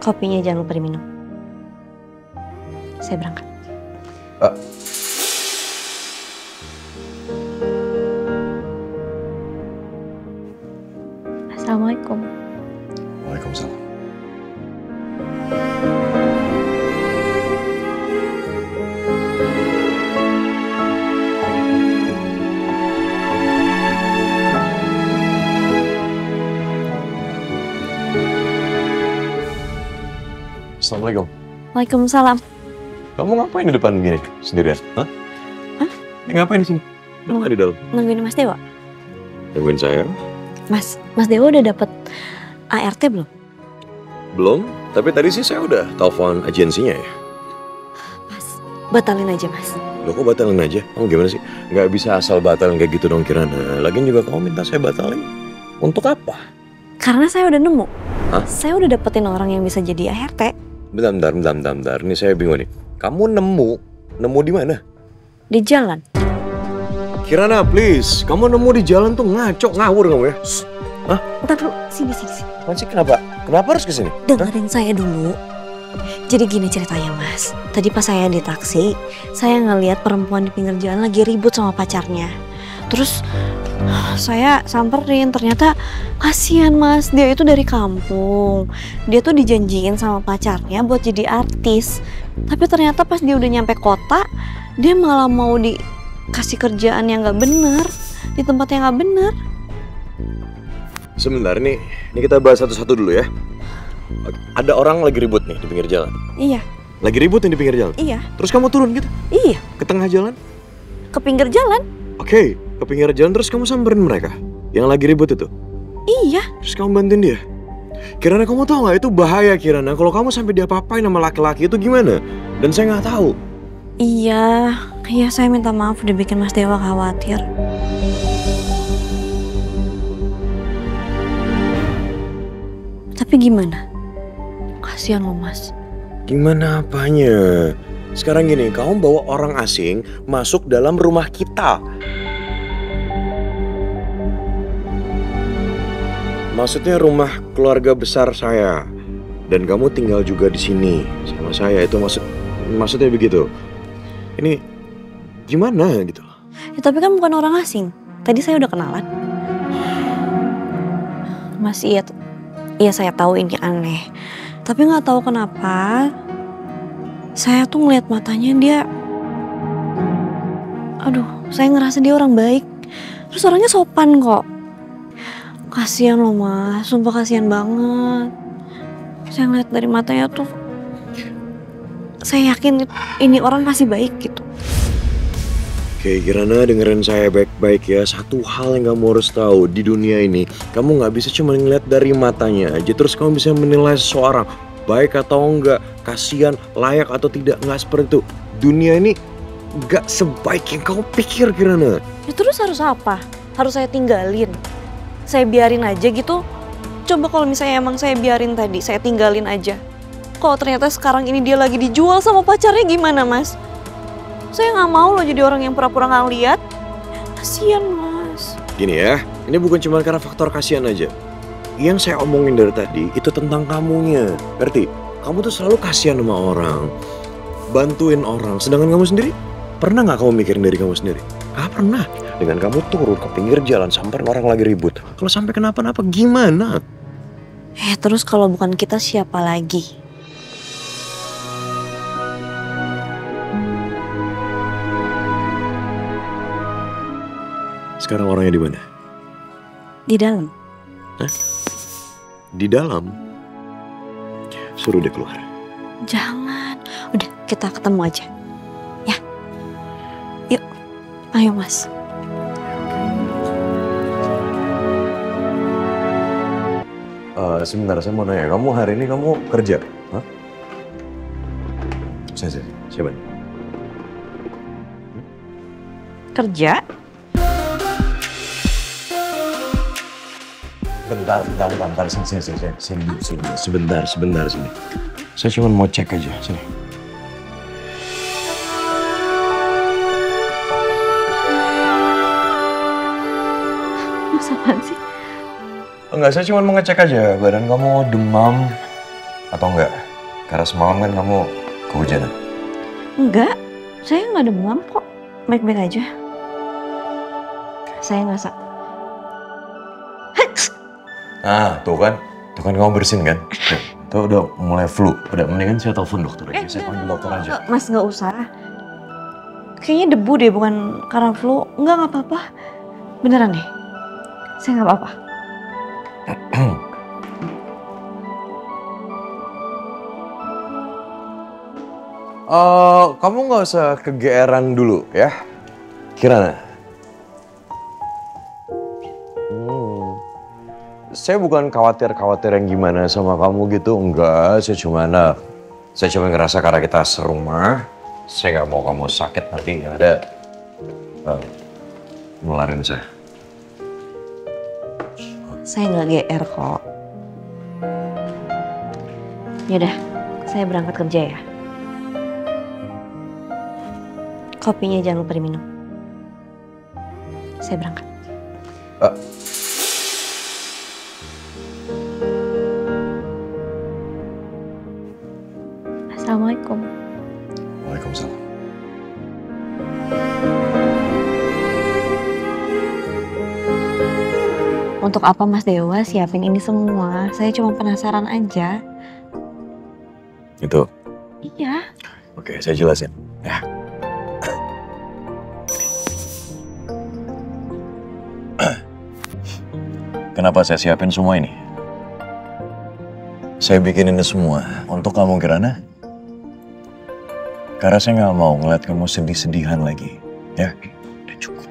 Kopinya jangan lupa diminum. Saya berangkat. Assalamualaikum. Waalaikumsalam. Assalamualaikum. Waalaikumsalam. Kamu ngapain di depan gini sendirian? Hah? Hah? Ngapain di sini? Kenapa di dalam? Nungguin Mas Dewa. Nungguin saya? Mas Dewa udah dapet ART belum? Belum, tapi tadi sih saya udah telepon agensinya ya. Mas, batalin aja Mas. Loh kok batalin aja? Kamu gimana sih? Nggak bisa asal batalin kayak gitu dong Kirana. Lagian juga kamu minta saya batalin. Untuk apa? Karena saya udah nemu. Hah? Saya udah dapetin orang yang bisa jadi ART. Bentar. Ini saya bingung nih. Kamu nemu di mana? Di jalan. Kirana, please. Kamu nemu di jalan tuh ngaco, ngawur kamu ya. Hah? Ntar dulu, sini. Masih kenapa? Kenapa harus kesini? Dengerin saya dulu. Jadi gini ceritanya Mas. Tadi pas saya di taksi, saya ngeliat perempuan di pinggir jalan lagi ribut sama pacarnya. Terus saya samperin, ternyata kasihan Mas, dia itu dari kampung. Dia tuh dijanjiin sama pacarnya buat jadi artis. Tapi ternyata pas dia udah nyampe kota, dia malah mau dikasih kerjaan yang gak bener, di tempat yang gak bener. Sebentar nih, ini kita bahas satu-satu dulu ya. Ada orang lagi ribut nih di pinggir jalan. Iya. Lagi ribut nih di pinggir jalan? Iya. Terus kamu turun gitu? Iya. Ke tengah jalan? Ke pinggir jalan? Oke, ke pinggir jalan terus kamu samperin mereka yang lagi ribut itu? Iya. Terus kamu bantuin dia? Kirana, kamu tahu nggak itu bahaya Kirana. Kalau kamu sampai diapa-apain sama laki-laki itu gimana? Dan saya nggak tahu. Iya, saya minta maaf udah bikin Mas Dewa khawatir. Tapi gimana? Kasihan loh Mas. Gimana apanya? Sekarang gini, kamu bawa orang asing masuk dalam rumah kita. Maksudnya rumah keluarga besar saya. Dan kamu tinggal juga di sini sama saya. Itu maksudnya begitu. Ini gimana gitu loh. Ya, tapi kan bukan orang asing. Tadi saya udah kenalan. Mas, iya saya tahu ini aneh. Tapi nggak tahu kenapa saya tuh ngeliat matanya dia. Aduh, saya ngerasa dia orang baik. Terus orangnya sopan kok. Kasihan loh Mas, sumpah kasihan banget. Saya ngeliat dari matanya tuh, saya yakin ini orang pasti baik gitu. Oke, Kirana, dengerin saya baik-baik ya. Satu hal yang kamu harus tahu di dunia ini, kamu nggak bisa cuma ngeliat dari matanya aja terus kamu bisa menilai seseorang baik atau enggak, kasihan, layak atau tidak. Nggak seperti itu. Dunia ini nggak sebaik yang kamu pikir, Kirana. Ya terus harus apa? Harus saya tinggalin? Saya biarin aja gitu? Coba kalau misalnya emang saya biarin tadi, saya tinggalin aja. Kalau ternyata sekarang ini dia lagi dijual sama pacarnya gimana Mas? Saya nggak mau loh jadi orang yang pura-pura nggak lihat. Kasian Mas. Gini ya, ini bukan cuma karena faktor kasihan aja. Yang saya omongin dari tadi itu tentang kamunya. Ngerti? Kamu tuh selalu kasihan sama orang, bantuin orang. Sedangkan kamu sendiri, pernah nggak kamu mikirin dari kamu sendiri? Gak pernah. Dengan kamu turun ke pinggir jalan sampai orang lagi ribut. Kalau sampai kenapa-napa gimana? Terus kalau bukan kita siapa lagi? Sekarang orangnya di mana? Di dalam. Hah? Di dalam? Suruh dia keluar. Jangan. Udah, kita ketemu aja. Ya. Yuk. Ayo Mas. Sebentar, saya mau nanya. Kamu hari ini kamu kerja? Hah? Siapa? Kerja? Bentar, sini. Sebentar, sini. Saya cuma mau cek aja, sini. Mas apaan sih? Enggak, saya cuma mau ngecek aja. Badan kamu demam, Atau enggak? Karena semalam kan kamu kehujanan. Enggak, saya nggak demam kok. Baik-baik aja. Saya nggak Tuh kan kamu bersin kan? Tuh udah mulai flu. Udah mendingan saya telepon dokter aja. Saya panggil dokter aja. Mas nggak usah. Kayaknya debu deh, bukan karena flu. Nggak apa-apa. Beneran deh. Saya nggak apa-apa. Kamu nggak usah kegeeran dulu ya. Kirana. Saya bukan khawatir yang gimana sama kamu gitu, enggak. Saya cuma ngerasa karena kita serumah, saya nggak mau kamu sakit nanti yang ada nularin saya. Saya nggak GR kok. Yaudah, saya berangkat kerja ya. Kopinya jangan lupa diminum. Saya berangkat. Assalamualaikum. Waalaikumsalam. Untuk apa Mas Dewa siapin ini semua? Saya cuma penasaran aja. Itu? Iya. Oke, saya jelasin. Ya. Kenapa saya siapin semua ini? Saya bikin ini semua untuk kamu, Kirana. Karena saya nggak mau ngeliat kamu sedih-sedihan lagi. Ya, udah cukup.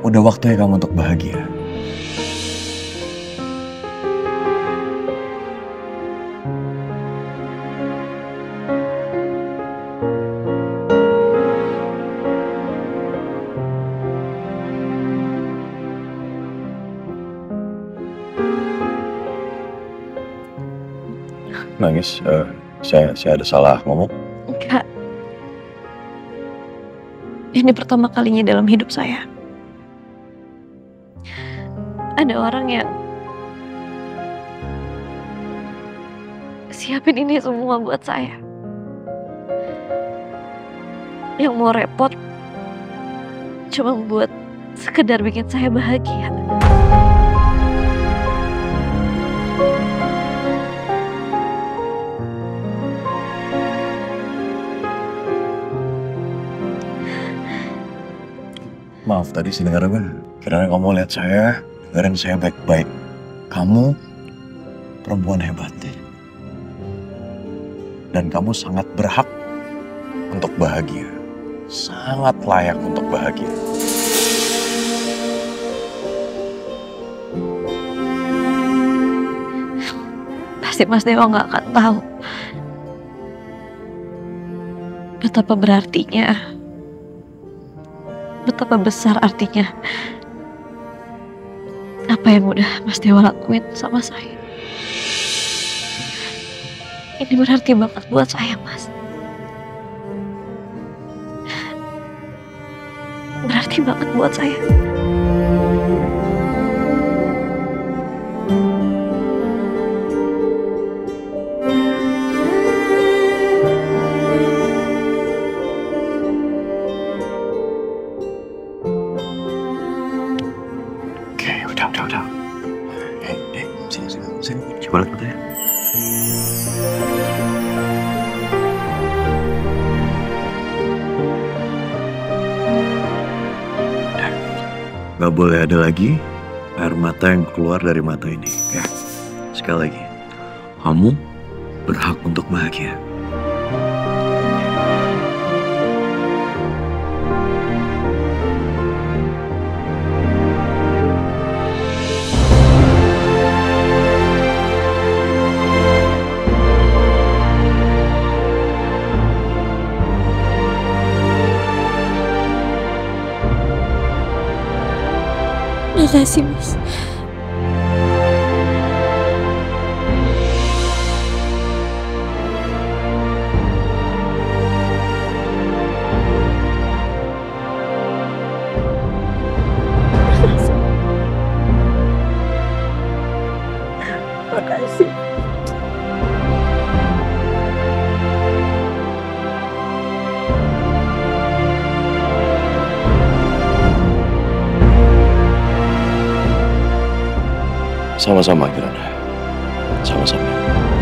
Udah waktunya kamu untuk bahagia. Nangis, saya ada salah ngomong? Enggak. Ini pertama kalinya dalam hidup saya. Ada orang yang siapin ini semua buat saya. Yang mau repot cuma buat sekedar bikin saya bahagia. Maaf tadi sih dengar apa? Karena kamu lihat saya, dengerin saya baik-baik. Kamu perempuan hebat. Dan kamu sangat berhak untuk bahagia. Sangat layak untuk bahagia. Pasti Mas Dewa nggak akan tahu betapa berartinya, betapa besar artinya apa yang udah Mas Dewa lakuin sama saya. Ini berarti banget buat saya, Mas. Berarti banget buat saya. Udah. Sini. Coba lihat matanya. Gak boleh ada lagi air mata yang keluar dari mata ini, ya. Sekali lagi, kamu berhak untuk bahagia. Makasih, Mas. Makasih. Sama-sama Kirana. Sama-sama.